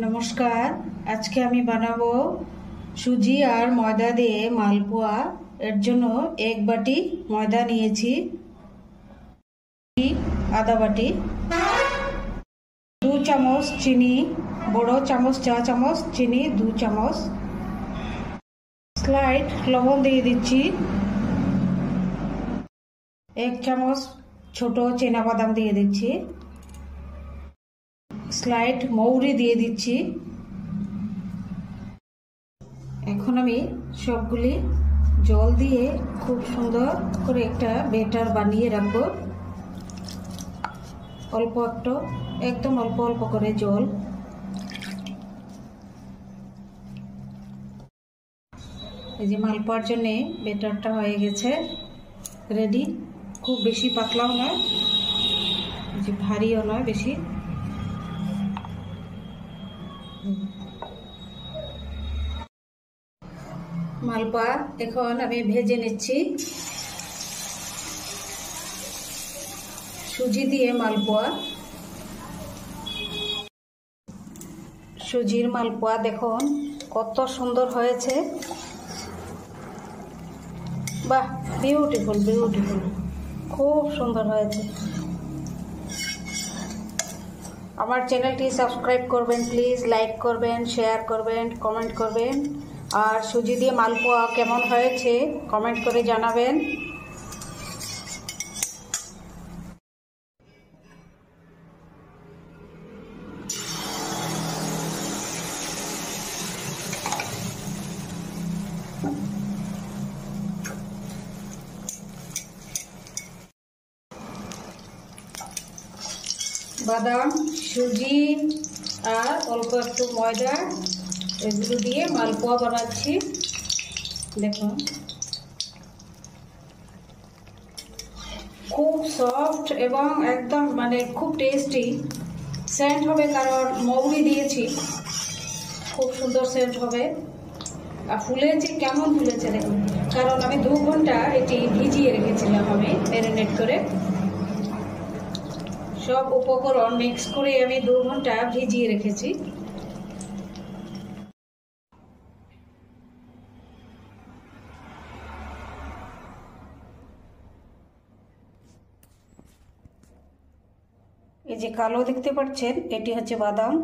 নমস্কার। আজকে আমি বানাবো সুজি আর ময়দা দিয়ে মালপোয়া। এর জন্য এক বাটি ময়দা নিয়েছি, আধা বাটি, 2 চামচ চিনি, বড় চামচ চা চামচ চিনি 2 চামচ, স্লাইড লবণ দিয়ে দিচ্ছি, 1 চামচ ছোট চীনাবাদাম দিয়ে দিচ্ছি, স্লাইড মৌরি দিয়ে দিচ্ছি। এখন আমি সবগুলি জল দিয়ে খুব সুন্দর করে একটা ব্যাটার বানিয়ে রাখবো। অল্প একটু, একদম অল্প অল্প করে জল। এই যে মালপোয়ার জন্যে ব্যাটারটা হয়ে গেছে রেডি। খুব বেশি পাতলাও নয়, যে ভারীও নয় বেশি। মালপোয়া এখন আমি ভেজে নিচ্ছি। সুজি দিয়ে মালপোয়া, সুজির মালপোয়া দেখুন কত সুন্দর হয়েছে। বাহ, বিউটিফুল বিউটিফুল, খুব সুন্দর হয়েছে। আমার চ্যানেলটি সাবস্ক্রাইব করবেন প্লিজ, লাইক করবেন, শেয়ার করবেন, কমেন্ট করবেন। আর সুজি দিয়ে মালপোয়া কেমন হয়েছে কমেন্ট করে জানাবেন। বাদাম, সুজি আর অল্প একটু ময়দা, এগুলো দিয়ে মালপোয়া বানাচ্ছি। দেখুন খুব সফট এবং একদম খুব টেস্টি সেন্ট হবে, কারণ মৌরি দিয়েছি। খুব সুন্দর সেন্ট হবে। আর ফুলেছে, কেমন ফুলেছে দেখুন, কারণ আমি 2 ঘন্টা এটি ভিজিয়ে রেখেছিলাম, আমি ম্যারিনেট করে। সব উপকরণ মিক্স করে আমি 2 ঘন্টা ভিজিয়ে রেখেছি। এই যে কালো দেখতে পাচ্ছেন, এটি হচ্ছে বাদাম।